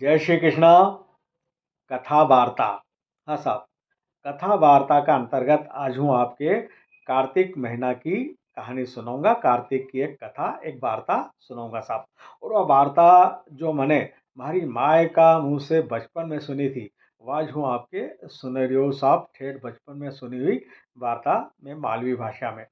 जय श्री कृष्णा। कथा वार्ता। हाँ साहब, कथा वार्ता का अंतर्गत आज हूँ आपके कार्तिक महीना की कहानी सुनाऊंगा। कार्तिक की एक कथा, एक वार्ता सुनाऊंगा साहब। और वह वार्ता जो मैंने हमारी माए का मुंह से बचपन में सुनी थी, वो आज हूँ आपके सुनरियो साहब ठेठ बचपन में सुनी हुई वार्ता में मालवी भाषा में।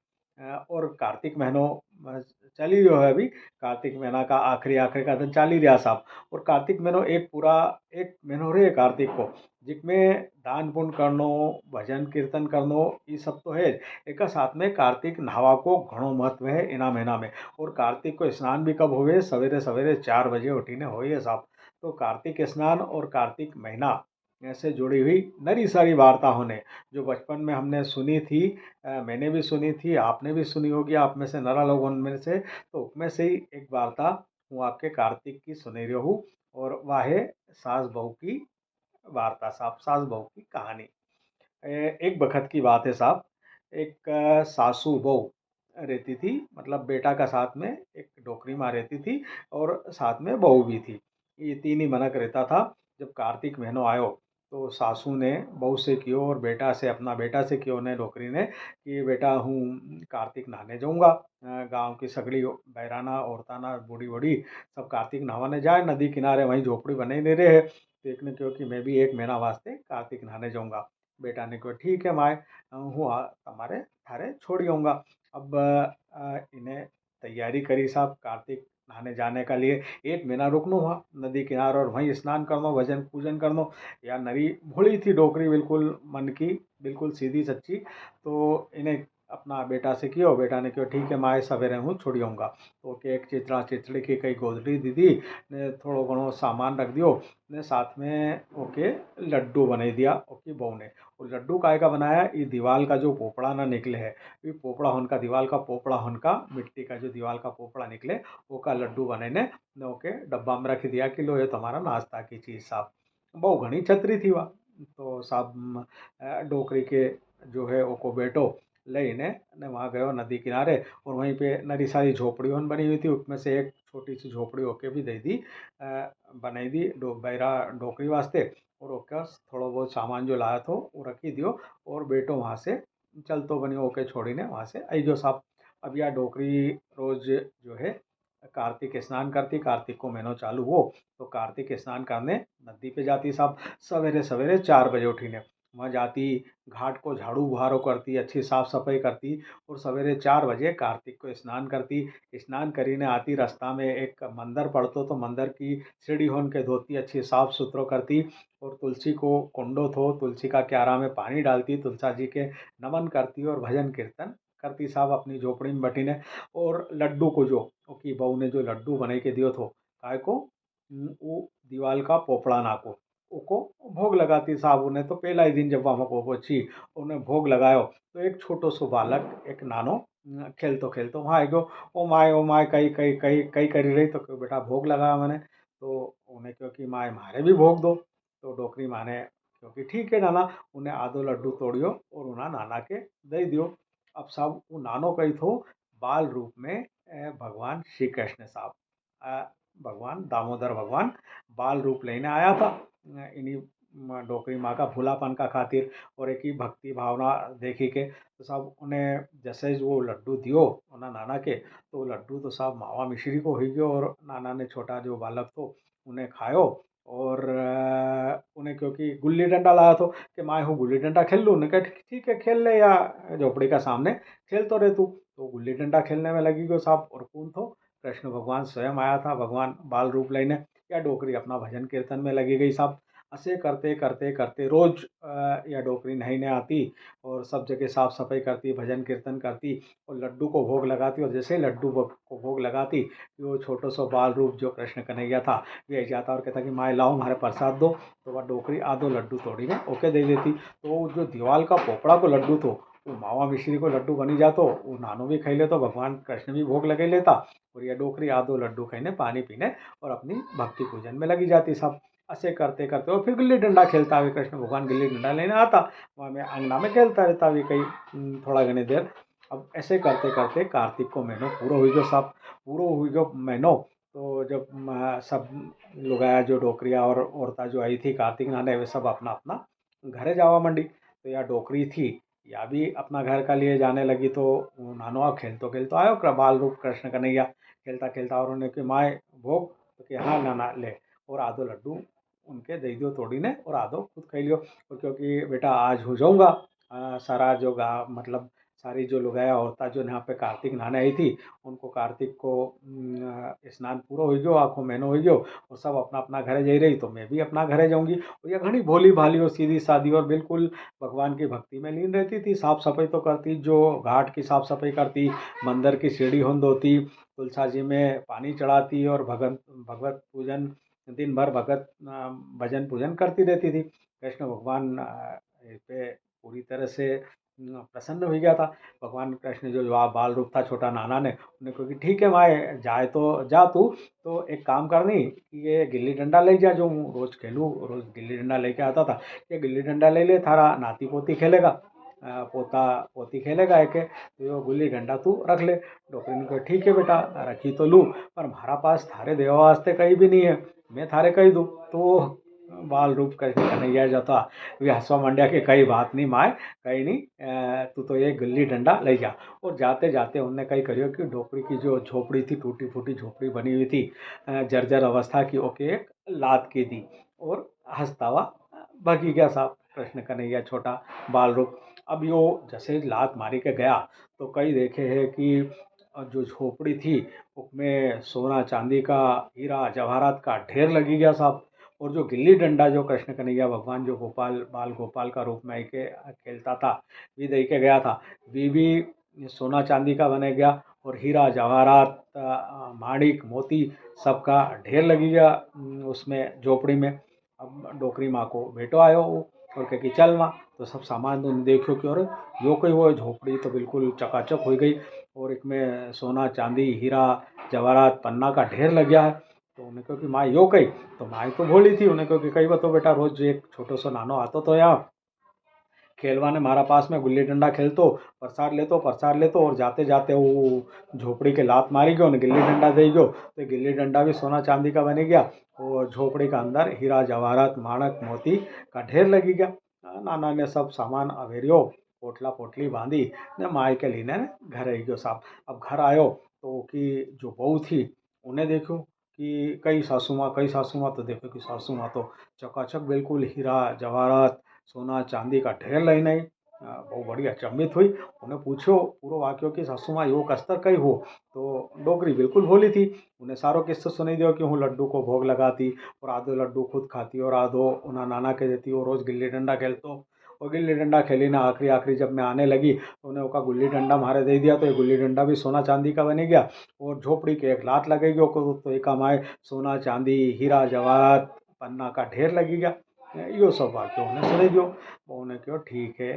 और कार्तिक महीनों चल ही रहा है अभी। कार्तिक महीना का आखिरी आखिरी का दिन चल ही रहा साहब। और कार्तिक महीनों एक पूरा एक महीनों रे कार्तिक को, जिसमें दान पुण्य करनो, भजन कीर्तन करनो, ये सब तो है। एक साथ में कार्तिक नहावा को घणो महत्व है इना महीना में। और कार्तिक को स्नान भी कब होवे? सवेरे सवेरे 4 बजे उठीने होइए साहब। तो कार्तिक स्नान और कार्तिक महीना ऐसे जुड़ी हुई नरी सारी वार्ता होने, जो बचपन में हमने सुनी थी। मैंने भी सुनी थी, आपने भी सुनी होगी, आप में से नरा लोगों में से। तो उसमें से ही एक वार्ता हूँ आपके कार्तिक की सुने रही हूँ। और वह है सास बहू की वार्ता साहब, सास बहू की कहानी। एक बखत की बात है साहब। एक सासू बहू रहती थी, मतलब बेटा का साथ में एक डोकरी माँ रहती थी, और साथ में बहू भी थी। ये तीन ही मनक रहता था। जब कार्तिक महीनों आयो, तो सासू ने बहू से कियो और बेटा से, अपना बेटा से कियो ने, डोकरी ने, कि बेटा हूँ कार्तिक नहाने जाऊँगा। गांव की सगड़ी बैराना औरताना बूढ़ी बूढ़ी सब कार्तिक नहाने जाए नदी किनारे, वहीं झोपड़ी बने नहीं रहे। देखने क्योंकि मैं भी एक महीना वास्ते कार्तिक नहाने जाऊंगा। बेटा ने कहा ठीक है माए, हूँ तुम्हारे थारे छोड़ी आऊँगा। अब इन्हें तैयारी करी साहब कार्तिक नहाने जाने का लिए। एक महीना रुकनो हुआ नदी किनारे और वहीं स्नान करनो, भजन पूजन करनो। या नरी भोली थी डोकरी, बिल्कुल मन की, बिल्कुल सीधी सच्ची। तो इन्हें अपना बेटा से कियो, बेटा ने कहो ठीक है माए सवेरे हूँ छोड़ी आऊँगा। तो के एक चित्रा चित्ड़ी की कई गोदड़ी दीदी ने थोड़ो घणो सामान रख दियो। ने साथ में ओके लड्डू बना दिया ओके बहू ने। और लड्डू काय का बनाया? ये दीवाल का जो पोपड़ा ना निकले है, ये पोपड़ा होन का, दीवाल का पोपड़ा होन का, मिट्टी का जो दीवाल का पोपड़ा निकले, वो का लड्डू बने ने ओके डब्बा में रख दिया कि लो ये तुम्हारा नाश्ता की चीज़ साहब। बहु घनी छतरी थी वह। तो साहब डोकरी के जो है ओको बेटो लईने ने वहाँ गयो नदी किनारे। और वहीं पे नरी सारी झोपड़ियों बनी हुई थी, उसमें से एक छोटी सी झोपड़ी होके भी दे दी, बनाई दी बैरा डोकरी वास्ते। और ओका थोड़ा बहुत सामान जो लाया था वो रखी दियो। और बेटो वहाँ से चल तो बनी ओके छोड़ी ने वहाँ से आई जो साहब। अब यह डोकरी रोज जो है कार्तिक स्नान करती, कार्तिक को महीनों चालू हो तो कार्तिक स्नान करने नदी पे जाती साहब। सवेरे सवेरे 4 बजे उठीने वहाँ जाती, घाट को झाड़ू बुहारो करती, अच्छी साफ सफाई करती। और सवेरे 4 बजे कार्तिक को स्नान करती। स्नान करीने आती, रास्ता में एक मंदिर पड़तो तो मंदिर की सीढ़ी होन के धोती, अच्छी साफ सुथरो करती। और तुलसी को कुंडो थो, तुलसी का क्यारा में पानी डालती, तुलसा जी के नमन करती और भजन कीर्तन करती साहब अपनी झोपड़ी में बैठी ने। और लड्डू को जो उसकी बहू ने जो लड्डू बना के दियो थो, काय को? वो दीवाल का पोपड़ा नाको उको भोग लगाती साहब। उन्हें तो पहला ही दिन जब वहाँ को पहुंची, उन्हें भोग लगायो। तो एक छोटो सो बालक, एक नानो खेलतो खेलतो वहाँ आएगो। ओ माए कई कई कई कई करी रही, तो क्यों बेटा भोग लगाया मैंने। तो उन्हें क्योंकि माए मारे भी भोग दो। तो डोकरी माने क्योंकि ठीक है नाना, उन्हें आधो लड्डू तोड़ियो और उन्हें नाना के दे दियो। अब साहब वो नानो कही थो बाल रूप में भगवान श्री कृष्ण साहब, भगवान दामोदर भगवान बाल रूप लेने आया था इन्हीं डोकरी माँ का भूलापन का खातिर। और एक ही भक्ति भावना देखी के तो साहब उन्हें जैसे ही वो लड्डू दियो उन्हें नाना के, तो लड्डू तो साहब मावा मिश्री को ही गयो। और नाना ने छोटा जो बालक तो उन्हें खायो। और उन्हें क्योंकि गुल्ली डंडा लाया तो कि मैं हूँ गुल्ली डंडा खेल लूँ, उन्हें कहा ठीक है खेल ले, या झोपड़ी का सामने खेल तो रहे तू। तो गुल्ली डंडा खेलने में लगी गयो साहब। और कौन थो? कृष्ण भगवान स्वयं आया था, भगवान बाल रूप लेने। या डोकरी अपना भजन कीर्तन में लगी गई साहब। ऐसे करते करते करते रोज या डोकरी नहाने आती और सब जगह साफ सफाई करती, भजन कीर्तन करती और लड्डू को भोग लगाती। और जैसे ही लड्डू को भोग लगाती, वो छोटो सो बाल रूप जो कृष्ण कन्हैया था वे जाता और कहता कि माए लाओ हमारे प्रसाद दो। तो वह डोकरी आधो लड्डू तोड़ी ने ओके दे देती। तो वो जो दीवाल का पोपड़ा को लड्डू तो वो मावा मिश्री को लड्डू बनी जातो, वो नानो भी खाई लेतो, भगवान कृष्ण भी भोग लगे लेता। और यह डोकरी आधो लड्डू खाने, पानी पीने और अपनी भक्ति पूजन में लगी जाती सब। ऐसे करते करते और फिर गिल्ली डंडा खेलता हुआ कृष्ण भगवान गिल्ली डंडा लेने आता। वहाँ में अंगना में खेलता रहता हुआ कई थोड़ा घनी देर। अब ऐसे करते करते कार्तिक को महीनों पूरा हुई गयो साहब। पूरा हुई गयो महीनों। तो जब सब लोग आया, जो डोकरिया और औरता जो आई थी कार्तिक नहाने, वे सब अपना अपना घरे जावा मंडी। तो या डोकरी थी या भी अपना घर का लिए जाने लगी। तो वो नानो आप खेलतो खेलतो आयो बाल रूप कृष्ण कन्हैया, खेलता खेलता, और उन्हें कि माए भोग, तो कि हाँ नाना ले, और आधो लड्डू उनके दे दियो तोड़ी ने, और आधो खुद खाई लियो। और क्योंकि बेटा आज हो जाऊंगा, सारा जो गा मतलब सारी जो लुगाया औरता जो यहाँ पे कार्तिक नहाने आई थी, उनको कार्तिक को स्नान पूरा हो गयो, आँखों महीनो हो गयो, और सब अपना अपना घरे जा रही, तो मैं भी अपना घरे जाऊंगी। और यह घनी भोली भाली और सीधी सादी और बिल्कुल भगवान की भक्ति में लीन रहती थी। साफ सफाई तो करती, जो घाट की साफ सफाई करती, मंदिर की सीढ़ी होंद होती, तुलसा जी में पानी चढ़ाती, और भगत भगवत पूजन दिन भर भगत भजन पूजन करती रहती थी। कृष्ण भगवान पे पूरी तरह से प्रसन्न हो गया था। भगवान कृष्ण जो बाल रूप था छोटा नाना ने, उन्हें कहा कि ठीक है माए, जाए तो जा तू, तो एक काम करनी कि ये गिल्ली डंडा ले जा, जो हूँ रोज खेलूँ, रोज गिल्ली डंडा लेके आता था, ये गिल्ली डंडा ले ले, थारा नाती पोती खेलेगा, पोता पोती खेलेगा एक, तो यो गिल्ली डंडा तू रख ले। डॉक्टर ने कहा ठीक है बेटा, रखी तो लूँ, पर हमारा पास थारे देवा वास्ते कहीं भी नहीं है, मैं थारे कही दूँ। तो बाल रूप करके कन्हैया जो था वे हंसवा मंडिया कि कई बात नहीं माए, कहीं नहीं, तू तो ये गिल्ली डंडा ले जा। और जाते जाते उनने कही करियो कि डोकरी की जो झोपड़ी थी, टूटी फूटी झोपड़ी बनी हुई थी, जर्जर अवस्था की, ओके एक लात की दी, और हंसता हुआ भागी गया साहब कृष्ण कन्हैया छोटा बाल रूप। अब यो जैसे लात मारी के गया, तो कई देखे है कि जो झोपड़ी थी उसमें सोना चांदी का, हीरा जवाहरात का ढेर लगी गया साहब। और जो गिल्ली डंडा जो कृष्ण कन्हैया भगवान जो गोपाल बाल गोपाल का रूप में आके खेलता था, वी दे के गया था, वी भी सोना चांदी का बने गया, और हीरा जवाहरात माणिक मोती सबका ढेर लगी गया उसमें झोपड़ी में। अब डोकरी माँ को बेटो आयो वो, और कहे कि चल माँ, तो सब सामान तो देखो कि और यो कोई वो झोपड़ी तो बिल्कुल चकाचक हो गई, और एक में सोना चांदी हीरा जवाहरात पन्ना का ढेर लग गया है। तो उन्हें कहा कि माँ यो कही, तो माँ तो भोली थी, उन्हें कहा कि कई बतो बेटा, रोज एक छोटो सो नानो आतो तो यहाँ खेलवा ने मारा पास में गुल्ली डंडा खेलतो, प्रसाद लेतो, और जाते जाते वो झोपड़ी के लात मारी गयो ने गिल्ली डंडा दे गयो, तो गिल्ली डंडा भी सोना चांदी का बनी गया, और झोपड़ी का अंदर हीरा जवाहरात माणक मोती का ढेर लगी गया। नाना ने सब सामान अवेरियो, पोटला पोटली बांधी ने माई के लीने ने घर आई गयो साहब। अब घर आयो तो की जो बहू थी उन्हें देखो कि कई सासू माँ, तो देखो कि सासू माँ तो चकाचक बिल्कुल हीरा जवाहरात सोना चांदी का ढेर लઈને आई। બહુ બડી અચંબિત हुई। उन्हें पूछो पूरो वाक्यो कि सासू माँ यो कस्तर कई हो, तो डोकरी बिल्कुल भोली थी, उन्हें सारो किस्सो सुनाई दियो कि हूँ लड्डू को भोग लगाती, और आधो लड्डू खुद खाती, और आधो उन्हें नाना के देती, और रोज़ गिल्ली डंडा खेलतो। और गिल्ली डंडा खेली ना आखिरी आखिरी जब मैं आने लगी, तो उन्हें उसका गुल्ली डंडा मारे दे दिया, तो ये गुल्ली डंडा भी सोना चांदी का बनी गया, और झोपड़ी के एक लात लगेगी, तो एक माए सोना चांदी हीरा जवाहरात पन्ना का ढेर लगी गया। यो सब वाक्य उन्हें सुनाई दियो। उन्होंने कहो ठीक है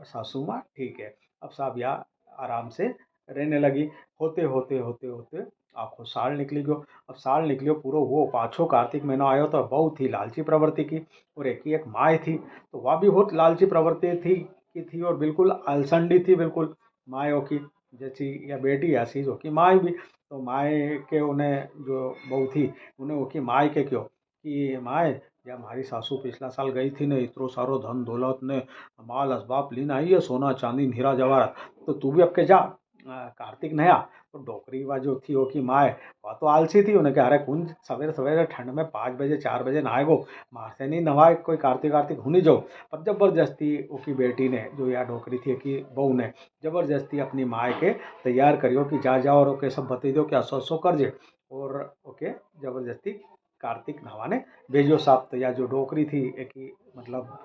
सासू माँ ठीक है। अब साहब यहाँ आराम से रहने लगी। होते होते होते होते आखो साल निकली गयो। अब साल निकलियो पूरो वो पाछो कार्तिक महीनो आयो, तो बहुत ही लालची प्रवृत्ति की, और एक ही एक माए थी, तो वह भी बहुत लालची प्रवृत्ति थी की थी, और बिल्कुल अलसंडी थी बिल्कुल माएओ की, जैसी या बेटी ऐसी जो कि माए भी। तो माए के उन्हें जो बहू थी उन्हें वो की माए के क्यों कि माए, या हमारी सासू पिछला साल गई थी ने, इतरो सारो धन दौलत ने माल असबाब लीने आई है, सोना चांदी हीरा जवाहरात, तो तू भी अब के जा कार्तिक नया। तो डोकरी वा जो थी वो की माए, वह तो आलसी थी, उन्हें कहा अरे कुंज सवेरे सवेरे ठंड में 5 बजे 4 बजे नहाएगो, मारसे नहीं नहाए कोई कार्तिक कार्तिक हुनी जाओ। पर जबरदस्ती उसकी बेटी ने, जो या डोकरी थी की बहू ने, जबरदस्ती अपनी माए के तैयार करियो कि जा जाओ, और ओके सब बता दो कि असो असो कर जे, और ओके जबरदस्ती कार्तिक नहाने भेजो साहब। तो या जो डोकरी थी एक ही मतलब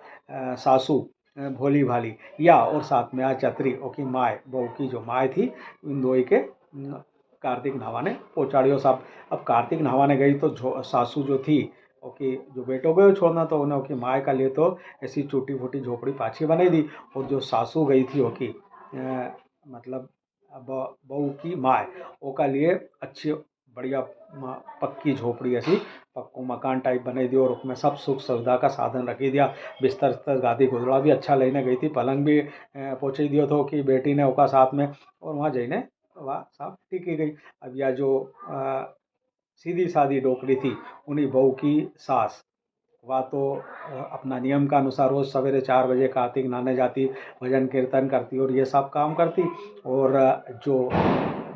सासू भोली भाली, या और साथ में आ चतरी ओकी माए, बहू की जो माए थी, इन दो के कार्तिक नहाने पहुँचाड़ियो साहब। अब कार्तिक नहाने गई तो सासू जो थी ओकी जो बेटो गयो छोड़ना, तो उन्हें ओकी माए का लिए तो ऐसी टूटी फूटी झोपड़ी पाछी बनाई दी। और जो सासू गई थी ओकी मतलब बहू की माए, ओका लिए अच्छी बढ़िया पक्की झोपड़ी ऐसी पक्को मकान टाइप बनाई दियो, और उसमें सब सुख सुविधा का साधन रखी दिया। बिस्तर विस्तर गादी गोदड़ा भी अच्छा लेने गई थी, पलंग भी पहुँची दियो तो कि बेटी ने ओका साथ में, और वहाँ जाइने वहाँ साहब टिकी गई। अब यह जो सीधी सादी डोकरी थी। उन्हीं बहू की सास, वह तो अपना नियम का अनुसार रोज़ सवेरे 4 बजे कार्तिक नहाने जाती, भजन कीर्तन करती और ये सब काम करती। और जो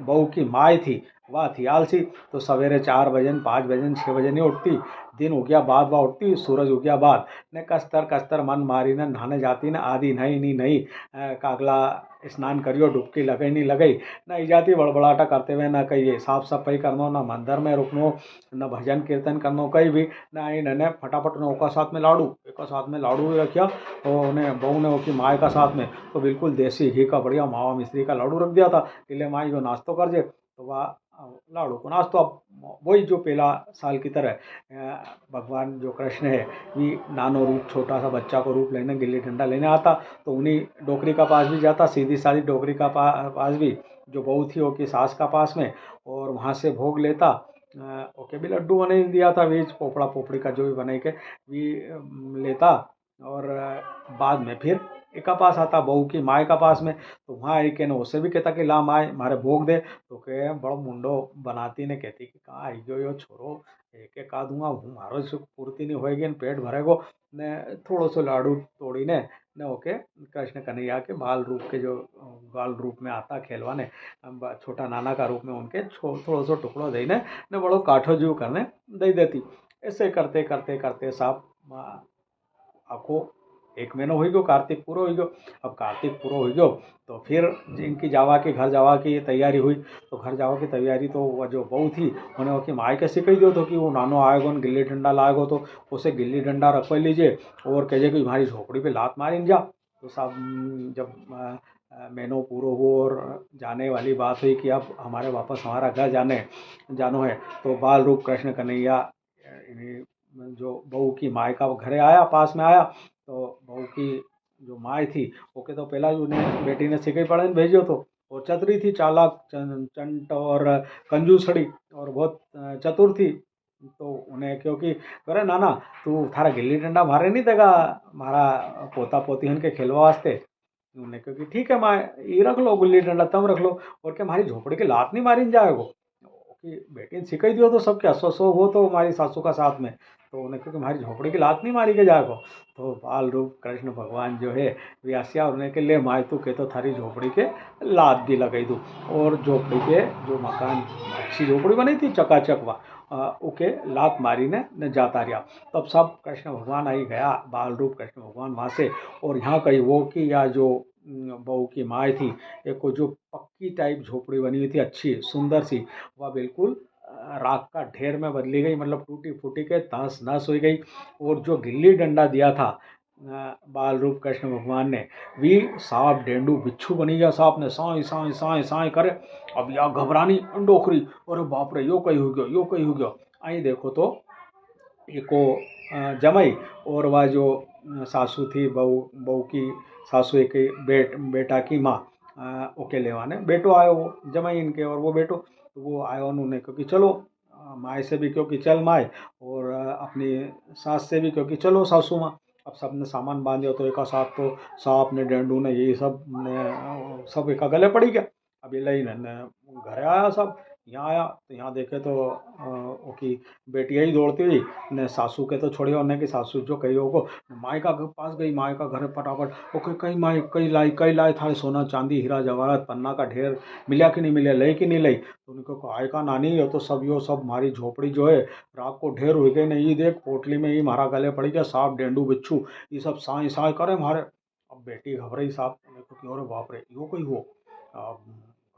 बहू की माँ थी वह थी आलसी, तो सवेरे 4 बजे 5 बजे 6 बजे नहीं उठती। दिन हो गया बाद वह उठती, सूरज हो गया बाद ने कस्तर कस्तर मन मारी ने नहाने जाती ने आधी नहीं नहीं नहीं कागला स्नान करियो डुबकी लगई नहीं लगई नहीं जाती, बड़बड़ाटा करते हुए ना कहीं साफ सफाई करनो ना मंदिर में रुकनो न भजन कीर्तन करनो कहीं भी ना। इन्हें फटाफट ने ओका साथ में लाडू, एक साथ में लाडू भी रखिया और उन्हें बहू ने ओकी माए का साथ में तो बिल्कुल देसी घी का बढ़िया मावा मिश्री का लाडू रख दिया था कि ले माई जो नाश्तो कर जे। तो वह लाडू को नाश्तो, अब वही जो पहला साल की तरह भगवान जो कृष्ण है वी नानो रूप छोटा सा बच्चा को रूप लेने गिल्ली डंडा लेने आता, तो उन्हीं डोकरी का पास भी जाता, सीधी सादी डोकरी का पास भी जो बहू थी वो की सास का पास में, और वहाँ से भोग लेता। ओके भी लड्डू बने दिया था बीज पोपड़ा पोपड़ी का जो भी बने के भी लेता। और बाद में फिर एका पास आता बहू की माए का पास में, तो वहाँ एक ने उससे भी कहता कि ला माए मारे भोग दे, तो के बड़ो मुंडो बनाती ने कहती कि कहाँ आई गयो यो छोरो, एक एक का दूंगा हूँ मारो सुख पूर्ति नहीं होएगी ने पेट भरेगो ने थोड़ो सो लाडू तोड़ी ने ओके कृष्ण कन्हैया के बाल रूप के जो बाल रूप में आता खेलवाने छोटा नाना का रूप में उनके थोड़ो सो टुकड़ो देने ने बड़ो काठो जीव करने दे देती। ऐसे करते करते करते साहब आखो एक महीनो हो गयो कार्तिक पूरो हो गयो। अब कार्तिक पूरो हो गयो तो फिर इनकी जावा के घर जावा की तैयारी हुई। तो घर जावा की तैयारी तो वह जो बहू थी उन्हें उसकी माँ कैसे कही दियो तो कि वो नानो आएगो गिल्ली डंडा लाएगो तो उसे गिल्ली डंडा रखवा लीजिए और कहे कि तुम्हारी झोपड़ी पे लात मारी जा। तो साहब जब महीनों पूरो हो और जाने वाली बात हुई कि अब हमारे वापस हमारा घर जानो है, तो बाल रूप कृष्ण कन्हैया जो बहू की माए का घरे आया पास में आया। तो बहू की जो माए थी ओके तो पहला उन्हें बेटी ने सिकई पढ़े भेजियो तो और चतुरी थी चालाक चंट और कंजूसड़ी और बहुत चतुर थी। तो उन्हें क्योंकि करे नाना तू थारा गिल्ली डंडा मारे नहीं देगा मारा पोता पोती हन के खेलवा वास्ते। उन्होंने क्योंकि ठीक है माँ ये रख लो गुल्ली डंडा तुम रख लो और क्या हमारी झोपड़ी की लात नहीं मारी जाएगो कि बेटी ने सिखाई दियो तो सब क्या सो सो वो तो हमारी सासू का साथ में। तो उन्हें क्योंकि हमारी झोपड़ी की लात नहीं मारी के जाएगो। तो बाल रूप कृष्ण भगवान जो है व्यासिया उन्हें के ले माए तू के तो थारी झोपड़ी के लात भी लगाई दूँ। और झोपड़ी के जो मकान अच्छी झोपड़ी बनी थी चकाचक ओके लात मारी ने न जाता रहा। तब सब कृष्ण भगवान आई गया बाल रूप कृष्ण भगवान वहाँ से। और यहाँ कहीं वो कि या जो बहू की माए थी एक को जो पक्की टाइप झोपड़ी बनी हुई थी अच्छी सुंदर सी, वह बिल्कुल राख का ढेर में बदली गई, मतलब टूटी फूटी के तहस नहस हो गई। और जो गिल्ली डंडा दिया था बाल रूप कृष्ण भगवान ने वी सांप डेंडू बिच्छू बनी गया। सांप ने साई साई साई साई करे। अब या घबरानी डोकरी अरे बाप रे यो कहीं हो गयो यो कहीं हो गयो। आई देखो तो एको जमाई और वह जो सासू थी बहू बहू की सासू एक बेटा की माँ ओके लेवाने बेटो आयो वो जमाई इनके और वो बेटो तो वो आयो उन्होंने क्योंकि चलो माए से भी क्योंकि चल माए और अपनी सास से भी क्योंकि चलो सासू माँ। अब सबने सामान बांध दिया तो एक साथ तो सांप ने डेंडू ने यही सब ने सब एक गले पड़ी गया। अब ये लई ने घर आया सब यहाँ आया तो यहाँ देखे तो ओकी बेटी ही दौड़ती हुई ने सासू के तो छोड़ी उन्हें कि सासू जो कही होगो माई का घर पास गई माई का घर फटाफट ओके कई माई कई लाई थारे सोना चांदी हीरा जवाहरात पन्ना का ढेर मिला कि नहीं मिले लई कि नहीं लई। तो उनको कहा आय का नानी ये तो सब यो सब हमारी झोपड़ी जो है रात को ढेर हुई गई नहीं देख पोटली में ही मारा गले पड़ी गया सांप डेंडू बिच्छू ये सब साई साई करे मारे। अब बेटी घबराई साहब क्योंकि अरे बाप रे यो कोई हो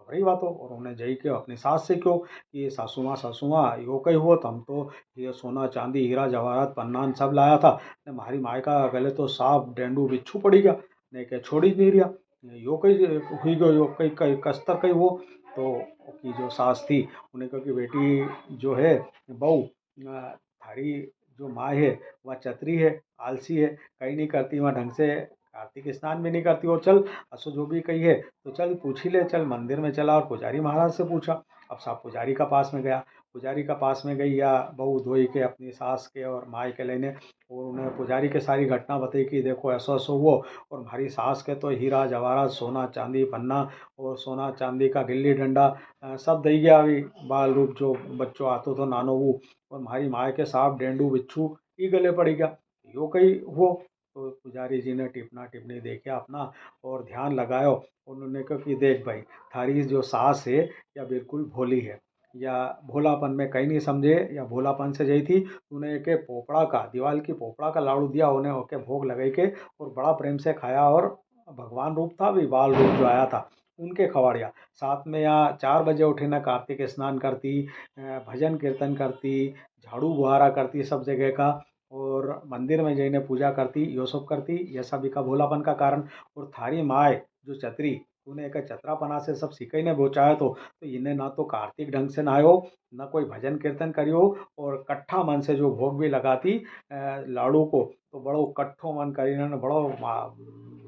घबराई बात हो और उन्हें जई के अपनी सास से क्यों कि ये सासू माँ यो कहीं हुआ तो हम तो ये सोना चांदी हीरा जवाहरात पन्नान सब लाया था ने हमारी माई का गले तो सांप डेंडू बिच्छू पड़ी गया ने के छोड़ ही नहीं रहा यो कहीं हुई गयो यो कहीं कहीं कस्तर कहीं वो। तो की जो सास थी उन्हें कहा कि बेटी जो है बहू थारी जो माँ है वह चतरी है आलसी है कहीं नहीं करती वह ढंग से कार्तिक स्नान भी नहीं करती और चल असो जो भी कही है तो चल पूछ ही ले चल मंदिर में चला और पुजारी महाराज से पूछा। अब साहब पुजारी का पास में गया पुजारी का पास में गई या बहू धोई के अपनी सास के और माई के लेने, और उन्हें पुजारी के सारी घटना बताई कि देखो ऐसा ऐसा हुआ, और हमारी सास के तो हीरा जवाहरात सोना चांदी पन्ना और सोना चांदी का गिल्ली डंडा सब दई गया अभी बाल रूप जो बच्चों आतो तो नानो वो, और हमारी माए के सांप डेंडू बिच्छू ई गले पड़ गया, यो कही वो। तो पुजारी जी ने टिपना टिप्पणी देखा अपना और ध्यान लगायो। उन्होंने कहा कि देख भाई, थारी जो सास है या बिल्कुल भोली है, या भोलापन में कहीं नहीं समझे, या भोलापन से जई थी। उन्हें एक पोपड़ा का दीवाल की पोपड़ा का लाड़ू दिया, उन्हें ओके भोग लगाई के और बड़ा प्रेम से खाया, और भगवान रूप था भी बाल रूप जो आया था उनके खवाड़िया साथ में। यहाँ 4 बजे उठे ना कार्तिक स्नान करती, भजन कीर्तन करती, झाड़ू बुहारा करती सब जगह का, और मंदिर में जईने पूजा करती, यो सब करती। यह सभी का भोलापन का कारण। और थारी माए जो चतरी, तूने एक चतरापना से सब सीखे ने बोचाया तो इन्हें ना तो कार्तिक ढंग से नहायो, ना कोई भजन कीर्तन करियो, और कट्ठा मन से जो भोग भी लगाती लाड़ू को, तो बड़ो कट्ठो मन करीने ने बड़ो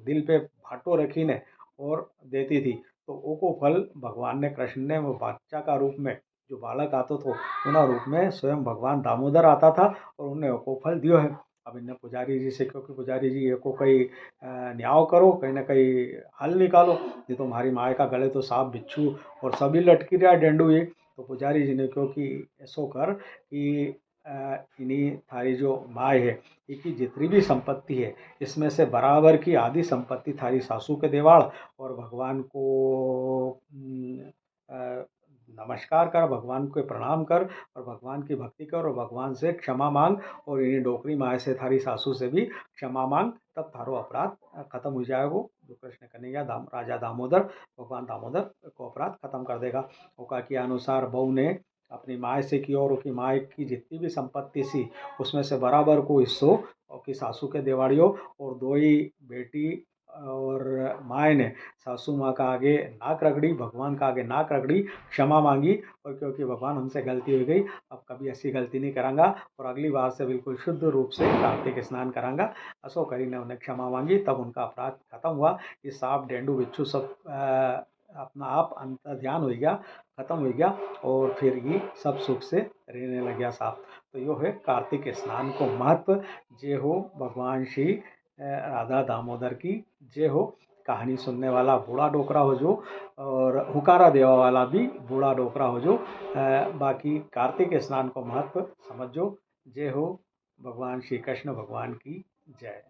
दिल पे भाटो रखीने और देती थी। तो ओको फल भगवान ने, कृष्ण ने वो बच्चा का रूप में जो बालक आतो तो उना रूप में स्वयं भगवान दामोदर आता था और उन्हें ओको फल दियो है। अब इन्हें पुजारी जी से क्यों कि पुजारी जी एको कहीं न्याय करो, कहीं ना कहीं हल निकालो, नहीं तो हमारी माए का गले तो सांप बिच्छू और सभी लटकी रहा डेंडू ये। तो पुजारी जी ने क्यों कि ऐसो कर कि इन्हीं थारी जो माए है, इनकी जितनी भी संपत्ति है इसमें से बराबर की आधी संपत्ति थारी सासू के देवाड़, और भगवान को नमस्कार कर, भगवान को प्रणाम कर, और भगवान की भक्ति कर, और भगवान से क्षमा मांग, और इन्हीं डोकरी माए से थारी सासू से भी क्षमा मांग, तब थारो अपराध खत्म हो जाएगा। जो कृष्ण कन्हैया राजा दामोदर, भगवान दामोदर को अपराध खत्म कर देगा। ओका के अनुसार बहू ने अपनी माए से की, और उसकी माए की जितनी भी संपत्ति सी उसमें से बराबर को हिस्सों और की सासू के देवाड़ियों, और दो ही बेटी और माए ने सासू माँ का आगे नाक रगड़ी, भगवान का आगे नाक रगड़ी, क्षमा मांगी, और क्योंकि भगवान हमसे गलती हो गई, अब कभी ऐसी गलती नहीं करांगा, और अगली बार से बिल्कुल शुद्ध रूप से कार्तिक स्नान करांगा। असो करी ने उन्हें क्षमा मांगी, तब उनका अपराध खत्म हुआ। ये सांप डेंडू बिच्छू सब अपना आप अंतर ध्यान हो गया, खत्म हो गया, और फिर ये सब सुख से रहने लग गया सांप। तो यो है कार्तिक स्नान को महत्व। जय हो भगवान श्री राधा दामोदर की जय हो। कहानी सुनने वाला बूढ़ा डोकरा हो जो, और हुकारा देवा वाला भी बूढ़ा डोकरा हो जो। बाकी कार्तिक स्नान को महत्व समझो। जय हो भगवान श्री कृष्ण भगवान की जय।